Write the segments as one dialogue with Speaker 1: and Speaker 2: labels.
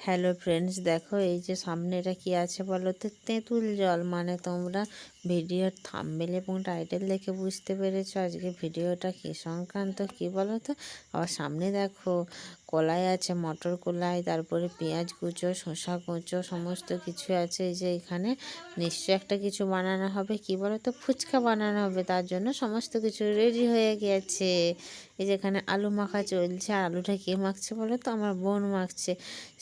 Speaker 1: Hello friends, দেখো এই যে সামনে এটা কি আছে বলো তো? তেঁতুল জল। মানে তোমরা ভিডিওর থাম্বনেল এবং টাইটেল দেখে বুঝতে পেরেছো আজকে ভিডিওটা কি সংক্রান্ত, কি বলো তো? আবার সামনে দেখো কলাই আছে, মটর কলাই, তারপরে পেঁয়াজ কুচো, শসা কুচো, সমস্ত কিছু আছে। এই যে এখানে নিশ্চয় একটা কিছু বানানো হবে, কি বলো তো? ফুচকা বানানো হবে, তার জন্য সমস্ত কিছু রেডি হয়ে গেছে। এই যে এখানে আলু মাখা চলছে। আর আলুটা কে মাখছে বলো তো? আমার বোন মাখছে।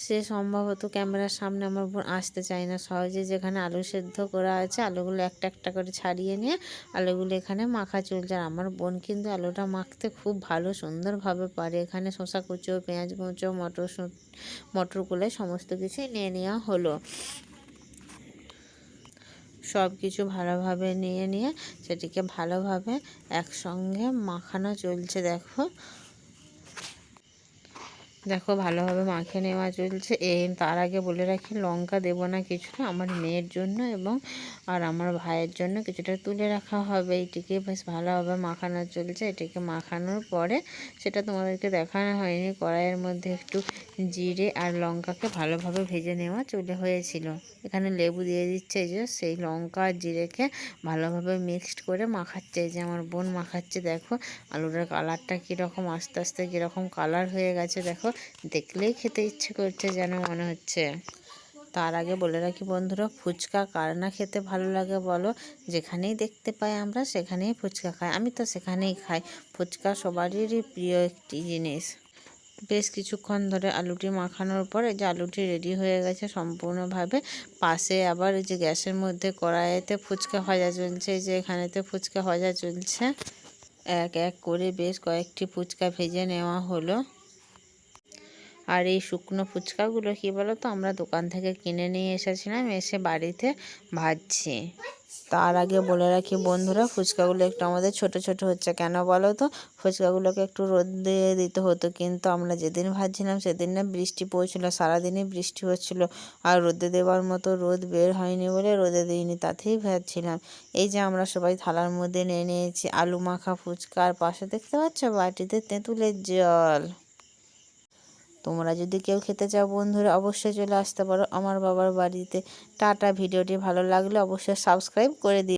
Speaker 1: সে সম্ভবত ক্যামেরার সামনে আমার বোন আসতে চায় না সহজে। যেখানে আলু সেদ্ধ করা আছে, আলুগুলো একটা একটা করে ছাড়িয়ে নিয়ে আলুগুলো এখানে মাখা চলছে। আর আমার বোন কিন্তু আলুটা মাখতে খুব ভালো সুন্দরভাবে পারে। এখানে শসা কুচো, পেঁয়াজ কুচো, মটরগুলো সমস্ত কিছুই নিয়ে নেওয়া হলো। সব কিছু ভালোভাবে নিয়ে সেটিকে ভালোভাবে একসঙ্গে মাখানো চলছে। দেখো ভালোভাবে মাখিয়ে নেওয়া চলছে। তার আগে বলে রাখি, লঙ্কা দেবো না কিছুটা, আমার মেয়ের জন্য এবং আর আমার ভাইয়ের জন্য কিছুটা তুলে রাখা হবে। এইটিকে বেশ ভালোভাবে মাখানো চলছে। এটিকে মাখানোর পরে, সেটা তোমাদেরকে দেখানো হয়নি, কড়াইয়ের মধ্যে একটু জিরে আর লঙ্কাকে ভালোভাবে ভেজে নেওয়া হয়েছিল। এখানে লেবু দিয়ে দিচ্ছে। এই যে সেই লঙ্কা আর জিরেকে ভালোভাবে মিক্সড করে মাখাচ্ছে। এই যে আমার বোন মাখাচ্ছে। দেখো আলুটার কালারটা কীরকম, আস্তে আস্তে কীরকম কালার হয়ে গেছে। দেখো দেখলেই খেতে ইচ্ছে করছে যেন মনে হচ্ছে। তার আগে বলে রাখি বন্ধুরা, ফুচকা কার না খেতে ভালো লাগে বলো? যেখানেই দেখতে পাই আমরা সেখানেই ফুচকা খাই। আমি তো সেখানেই খাই। ফুচকা সবারই প্রিয় একটি জিনিস। বেশ কিছুক্ষণ ধরে আলুটি মাখানোর পর এই যে আলুটি রেডি হয়ে গেছে সম্পূর্ণভাবে। পাশে আবার এই যে গ্যাসের মধ্যে কড়াইতে ফুচকা ভাজা চলছে। এই যে এখানেতে ফুচকা ভাজা চলছে। এক এক করে বেশ কয়েকটি ফুচকা ভেজে নেওয়া হলো। আর এই শুকনো ফুচকাগুলো কী বলো তো, আমরা দোকান থেকে কিনে নিয়ে এসেছিলাম, এসে বাড়িতে ভাজছি। তার আগে বলে রাখি বন্ধুরা, ফুচকাগুলো একটু আমাদের ছোট ছোট হচ্ছে কেন বলো তো? ফুচকাগুলোকে একটু রোদ দিয়ে দিতে হতো, কিন্তু আমরা যেদিন ভাজছিলাম সেদিন না বৃষ্টি পড়ছিল, সারাদিনই বৃষ্টি হচ্ছিল। আর রোদে দেওয়ার মতো রোদ বের হয়নি বলে রোদে দিইনি, তাতেই ভাজছিলাম। এই যে আমরা সবাই থালার মধ্যে নিয়ে নিয়েছি আলু মাখা ফুচকা। আর পাশে দেখতে পাচ্ছ বাটিতে তেঁতুলের জল। তোমরা যদি কেউ খেতে চাও বন্ধুরা, অবশ্যই চলে আসতে পারো আমার বাবার বাড়িতে। টাটা। ভিডিওটি ভালো লাগলে অবশ্যই সাবস্ক্রাইব করে দিও।